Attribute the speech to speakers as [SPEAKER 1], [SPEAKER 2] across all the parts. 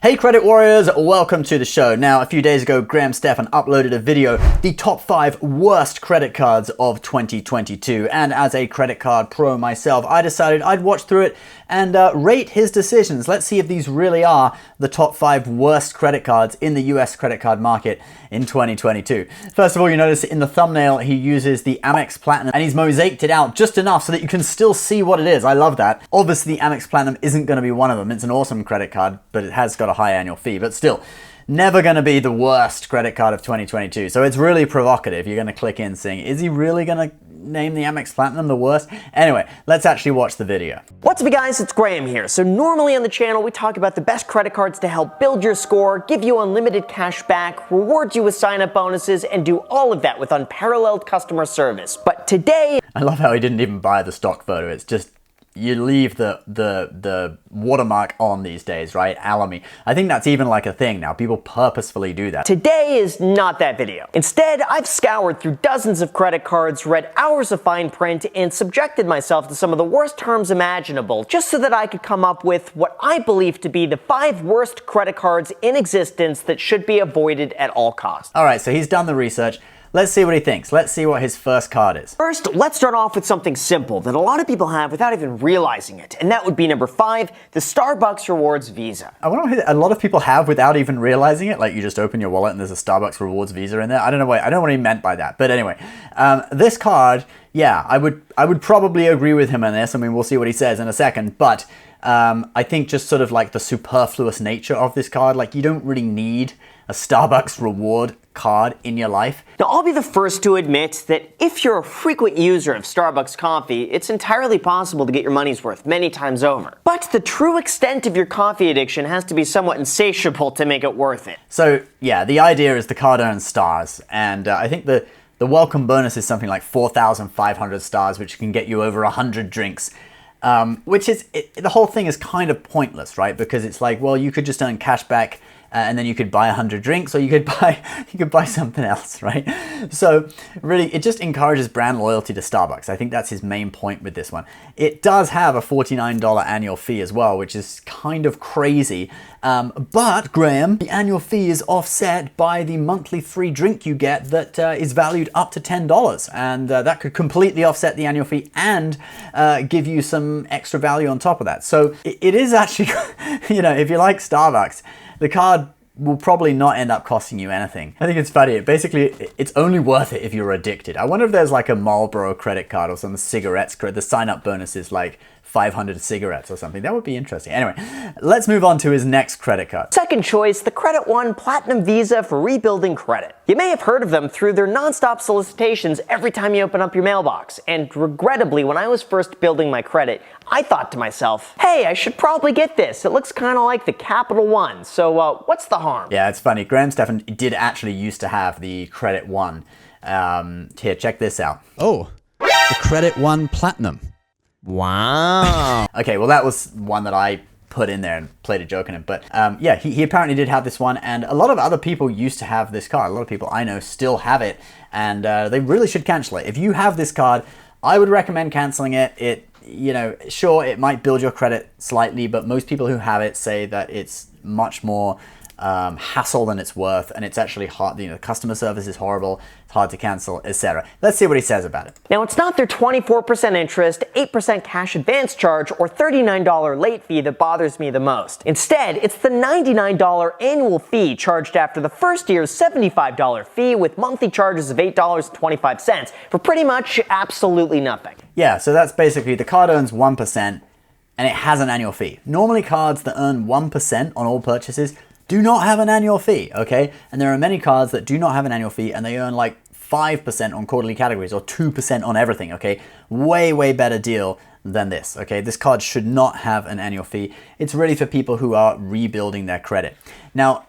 [SPEAKER 1] Hey credit warriors, welcome to the show. Now, a few days ago, Graham Stephan uploaded a video, the top 5 worst credit cards of 2022. And as a credit card pro myself, I decided I'd watch through it and rate his decisions. Let's see if these really are the top 5 worst credit cards in the US credit card market in 2022. First of all, you notice in the thumbnail, he uses the Amex Platinum and he's mosaiced it out just enough so that you can still see what it is. I love that. Obviously, the Amex Platinum isn't going to be one of them. It's an awesome credit card, but it has got a high annual fee, but still never going to be the worst credit card of 2022. So it's really provocative. You're going to click in saying, is he really going to name the Amex Platinum the worst? Anyway, let's actually watch the video.
[SPEAKER 2] What's up, guys? It's Graham here. So normally on the channel, we talk about the best credit cards to help build your score, give you unlimited cash back, reward you with sign-up bonuses, and do all of that with unparalleled customer service. But today,
[SPEAKER 1] I love how he didn't even buy the stock photo. It's just, you leave the watermark on these days, right? Alamy. I think that's even like a thing now. People purposefully do that.
[SPEAKER 2] Today is not that video. Instead, I've scoured through dozens of credit cards, read hours of fine print, and subjected myself to some of the worst terms imaginable, just so that I could come up with what I believe to be the 5 worst credit cards in existence that should be avoided at all costs.
[SPEAKER 1] All right, so he's done the research. Let's see what he thinks. Let's see what his first card is.
[SPEAKER 2] First, let's start off with something simple that a lot of people have without even realizing it, and that would be number 5, the Starbucks Rewards Visa.
[SPEAKER 1] I wonder what a lot of people have without even realizing it. Like you just open your wallet and there's a Starbucks Rewards Visa in there. I don't know what he meant by that. But anyway, this card, yeah, I would probably agree with him on this. I mean, we'll see what he says in a second. But I think just sort of like the superfluous nature of this card, like you don't really need a Starbucks reward card in your life.
[SPEAKER 2] Now, I'll be the first to admit that if you're a frequent user of Starbucks coffee, it's entirely possible to get your money's worth many times over. But the true extent of your coffee addiction has to be somewhat insatiable to make it worth it.
[SPEAKER 1] So yeah, the idea is the card earns stars, and I think the welcome bonus is something like 4,500 stars, which can get you over 100 drinks. Which is, the whole thing is kind of pointless, right? Because it's like, well, you could just earn cash back and then you could buy 100 drinks, or you could buy something else, right? So really, it just encourages brand loyalty to Starbucks. I think that's his main point with this one. It does have a $49 annual fee as well, which is kind of crazy. But Graham, the annual fee is offset by the monthly free drink you get that is valued up to $10. And that could completely offset the annual fee and give you some extra value on top of that. So it is actually, you know, if you like Starbucks, the card will probably not end up costing you anything. I think it's funny. Basically, it's only worth it if you're addicted. I wonder if there's like a Marlboro credit card or some cigarettes. The sign-up bonus is like 500 cigarettes or something. That would be interesting. Anyway, let's move on to his next credit card.
[SPEAKER 2] Second choice, the Credit One Platinum Visa for rebuilding credit. You may have heard of them through their non-stop solicitations every time you open up your mailbox. And regrettably, when I was first building my credit, I thought to myself, hey, I should probably get this. It looks kind of like the Capital One. So what's the harm?
[SPEAKER 1] Yeah, it's funny. Graham Stephan did actually used to have the Credit One. Here, check this out.
[SPEAKER 3] Oh, the Credit One Platinum. Wow.
[SPEAKER 1] Okay, well that was one that I put in there and played a joke in it. But yeah, he apparently did have this one, and a lot of other people used to have this card. A lot of people I know still have it, and they really should cancel it. If you have this card, I would recommend canceling it. You know, sure, it might build your credit slightly, but most people who have it say that it's much more hassle than it's worth, and it's actually hard. You know, customer service is horrible, it's hard to cancel, etc. Let's see what he says about it.
[SPEAKER 2] Now, it's not their 24% interest, 8% cash advance charge, or $39 late fee that bothers me the most. Instead, it's the $99 annual fee charged after the first year's $75 fee, with monthly charges of $8.25 for pretty much absolutely nothing.
[SPEAKER 1] Yeah, so that's basically the card earns 1% and it has an annual fee. Normally, cards that earn 1% on all purchases do not have an annual fee, okay? And there are many cards that do not have an annual fee and they earn like 5% on quarterly categories or 2% on everything, okay? Way, way better deal than this, okay? This card should not have an annual fee. It's really for people who are rebuilding their credit. Now,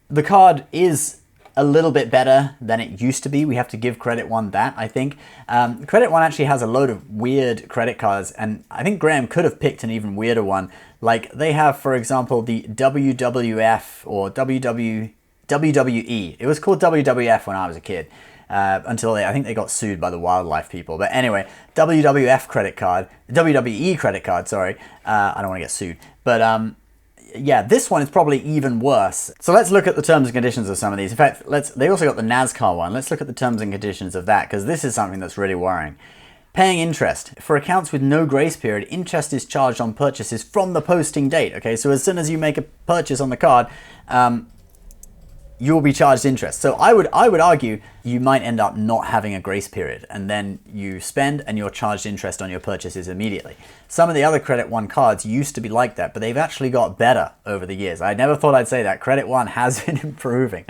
[SPEAKER 1] the card is a little bit better than it used to be. We have to give Credit One that, I think. Credit One actually has a load of weird credit cards, and I think Graham could have picked an even weirder one. Like they have, for example, the WWF or WWE. It was called WWF when I was a kid. Until I think they got sued by the wildlife people. But anyway, WWF credit card, WWE credit card, sorry. I don't want to get sued. But yeah, this one is probably even worse. So let's look at the terms and conditions of some of these. In fact, they also got the NASCAR one. Let's look at the terms and conditions of that, because this is something that's really worrying. Paying interest. For accounts with no grace period, interest is charged on purchases from the posting date. Okay, so as soon as you make a purchase on the card, you'll be charged interest. So I would argue you might end up not having a grace period, and then you spend and you're charged interest on your purchases immediately. Some of the other Credit One cards used to be like that, but they've actually got better over the years. I never thought I'd say that. Credit One has been improving.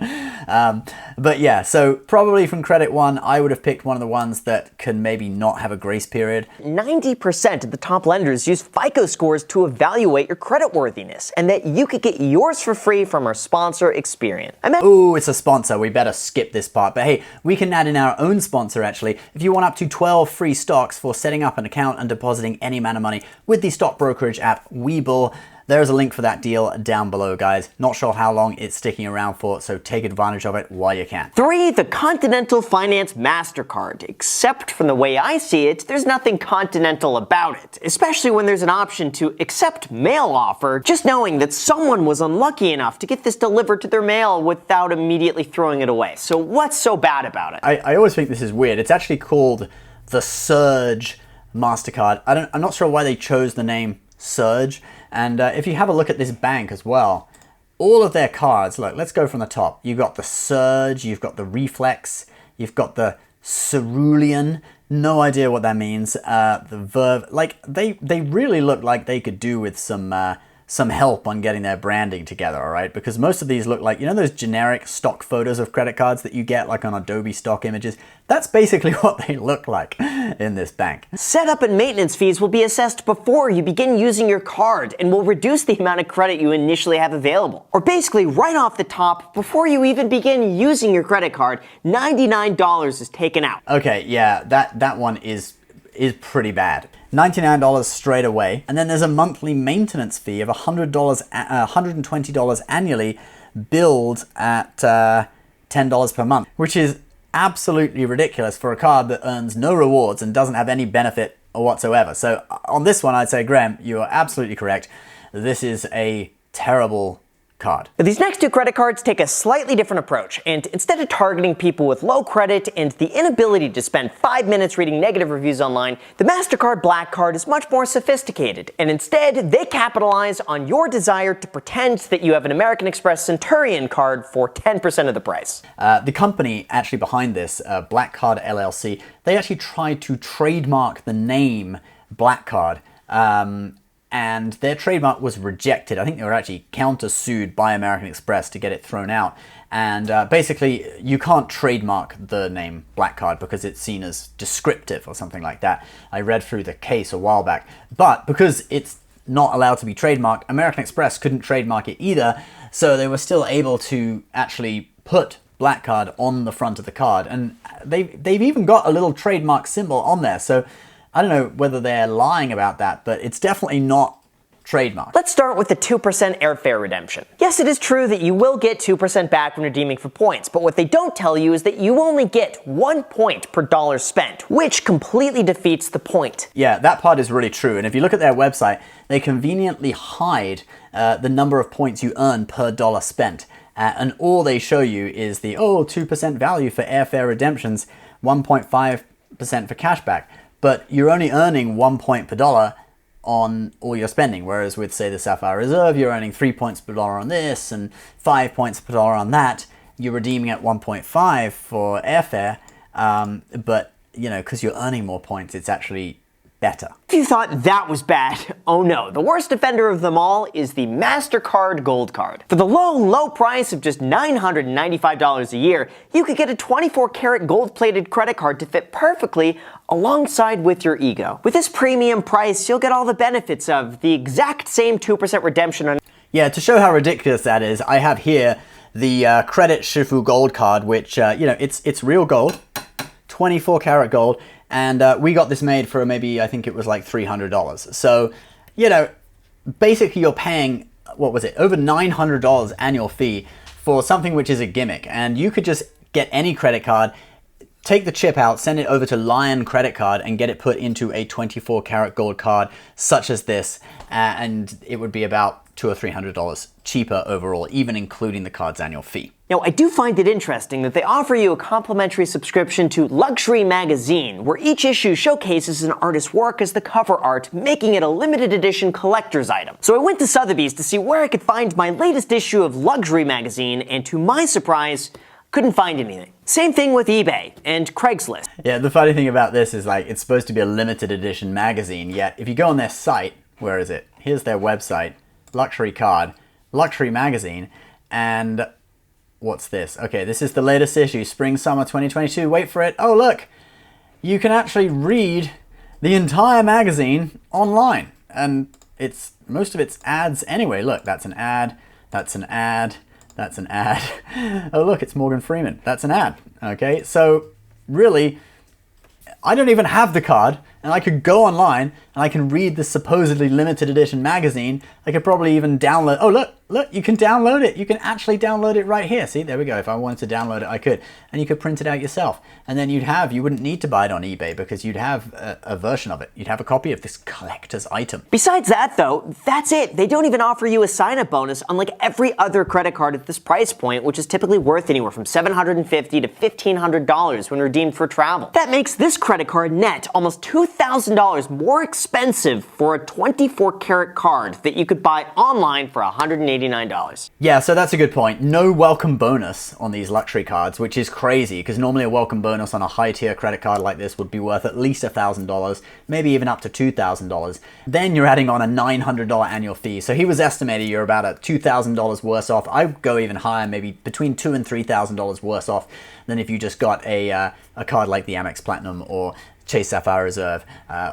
[SPEAKER 1] But yeah, so probably from Credit One, I would have picked one of the ones that can maybe not have a grace period.
[SPEAKER 2] 90% of the top lenders use FICO scores to evaluate your creditworthiness, and that you could get yours for free from our sponsor, Experian.
[SPEAKER 1] Ooh, it's a sponsor. We better skip this part. But hey, we can add in our own sponsor actually. If you want up to 12 free stocks for setting up an account and depositing any amount of money with the stock brokerage app Webull, there's a link for that deal down below, guys. Not sure how long it's sticking around for, so take advantage of it while you can.
[SPEAKER 2] 3, the Continental Finance Mastercard. Except from the way I see it, there's nothing continental about it, especially when there's an option to accept mail offer, just knowing that someone was unlucky enough to get this delivered to their mail without immediately throwing it away. So what's so bad about it?
[SPEAKER 1] I always think this is weird. It's actually called the Surge Mastercard. I'm not sure why they chose the name Surge. And if you have a look at this bank as well, all of their cards, look, let's go from the top. You've got the Surge, you've got the Reflex, you've got the Cerulean, no idea what that means, the Verve, like they really look like they could do with some help on getting their branding together, all right? Because most of these look like, you know those generic stock photos of credit cards that you get like on Adobe stock images? That's basically what they look like in this bank.
[SPEAKER 2] Setup and maintenance fees will be assessed before you begin using your card and will reduce the amount of credit you initially have available. Or basically right off the top, before you even begin using your credit card, $99 is taken out.
[SPEAKER 1] Okay, yeah, that one is pretty bad. $99 straight away, and then there's a monthly maintenance fee of $120 annually, billed at $10 per month, which is absolutely ridiculous for a card that earns no rewards and doesn't have any benefit whatsoever. So on this one, I'd say, Graham, you are absolutely correct. This is a terrible card.
[SPEAKER 2] But these next 2 credit cards take a slightly different approach, and instead of targeting people with low credit and the inability to spend 5 minutes reading negative reviews online, the Mastercard Black Card is much more sophisticated, and instead they capitalize on your desire to pretend that you have an American Express Centurion card for 10% of the price.
[SPEAKER 1] The company actually behind this, Black Card LLC, they actually tried to trademark the name Black Card, and their trademark was rejected. I think they were actually countersued by American Express to get it thrown out. And basically, you can't trademark the name Black Card because it's seen as descriptive or something like that. I read through the case a while back. But because it's not allowed to be trademarked, American Express couldn't trademark it either. So they were still able to actually put Black Card on the front of the card. And they've even got a little trademark symbol on there. So I don't know whether they're lying about that, but it's definitely not trademarked.
[SPEAKER 2] Let's start with the 2% airfare redemption. Yes, it is true that you will get 2% back when redeeming for points, but what they don't tell you is that you only get 1 point per dollar spent, which completely defeats the point.
[SPEAKER 1] Yeah, that part is really true. And if you look at their website, they conveniently hide the number of points you earn per dollar spent. And all they show you is the, 2% value for airfare redemptions, 1.5% for cashback. But you're only earning 1 point per dollar on all your spending, whereas with, say, the Sapphire Reserve, you're earning 3 points per dollar on this and 5 points per dollar on that. You're redeeming at 1.5 for airfare, but, you know, because you're earning more points, it's actually better.
[SPEAKER 2] If you thought that was bad, oh no, the worst offender of them all is the Mastercard Gold Card. For the low price of just $995 a year, you could get a 24-karat gold-plated credit card to fit perfectly alongside with your ego. With this premium price, you'll get all the benefits of the exact same 2% redemption on...
[SPEAKER 1] Yeah, to show how ridiculous that is, I have here the Credit Shifu Gold Card, which, it's real gold, 24-karat gold, and we got this made for maybe, I think it was like $300. So, basically you're paying, over $900 annual fee for something which is a gimmick. And you could just get any credit card, take the chip out, send it over to Lion credit card and get it put into a 24 karat gold card such as this, and it would be about $200 or $300 cheaper overall, even including the card's annual fee.
[SPEAKER 2] Now, I do find it interesting that they offer you a complimentary subscription to Luxury Magazine, where each issue showcases an artist's work as the cover art, making it a limited edition collector's item. So I went to Sotheby's to see where I could find my latest issue of Luxury Magazine, and to my surprise, couldn't find anything. Same thing with eBay and Craigslist.
[SPEAKER 1] Yeah, the funny thing about this is like, it's supposed to be a limited edition magazine, yet if you go on their site, where is it? Here's their website, luxury card, luxury magazine, and what's this? Okay, this is the latest issue, spring summer 2022. Wait for it. Oh, look, you can actually read the entire magazine online, and it's most of it's ads anyway. Look, that's an ad, that's an ad, that's an ad. Oh, look, it's Morgan Freeman. That's an ad. Okay, so really, I don't even have the card, and I could go online and I can read this supposedly limited edition magazine. I could probably even download. Oh, look, you can download it. You can actually download it right here. See, there we go. If I wanted to download it, I could. And you could print it out yourself. And then you wouldn't need to buy it on eBay because you'd have a version of it. You'd have a copy of this collector's item.
[SPEAKER 2] Besides that, though, that's it. They don't even offer you a sign-up bonus, unlike every other credit card at this price point, which is typically worth anywhere from $750 to $1,500 when redeemed for travel. That makes this credit card net almost $2,000 more expensive for a 24 karat card that you could buy online for $189.
[SPEAKER 1] Yeah, so that's a good point. No welcome bonus on these luxury cards, which is crazy because normally a welcome bonus on a high tier credit card like this would be worth at least $1,000, maybe even up to $2,000. Then you're adding on a $900 annual fee. So he was estimating you're about $2,000 worse off. I would go even higher, maybe between $2,000 and $3,000 worse off than if you just got a card like the Amex Platinum or Chase Sapphire Reserve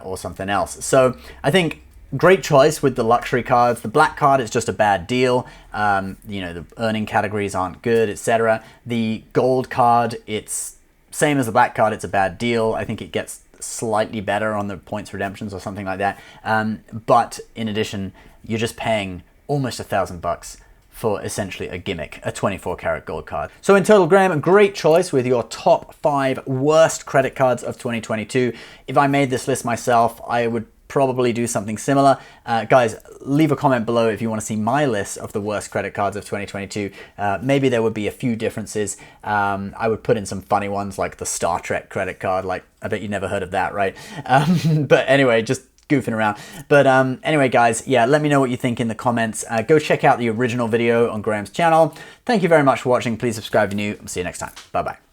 [SPEAKER 1] or something else. So I think great choice with the luxury cards. The black card is just a bad deal. The earning categories aren't good, etc. The gold card, it's same as the black card. It's a bad deal. I think it gets slightly better on the points redemptions or something like that. But in addition, you're just paying almost $1,000 for essentially a gimmick, a 24 karat gold card. So in total, Graham, a great choice with your top 5 worst credit cards of 2022. If I made this list myself, I would probably do something similar. Guys, leave a comment below if you want to see my list of the worst credit cards of 2022. Maybe there would be a few differences. I would put in some funny ones like the Star Trek credit card. Like, I bet you never heard of that, right? But anyway, just goofing around. But anyway, guys, yeah, let me know what you think in the comments. Go check out the original video on Graham's channel. Thank you very much for watching. Please subscribe if you're new. I'll see you next time. Bye-bye.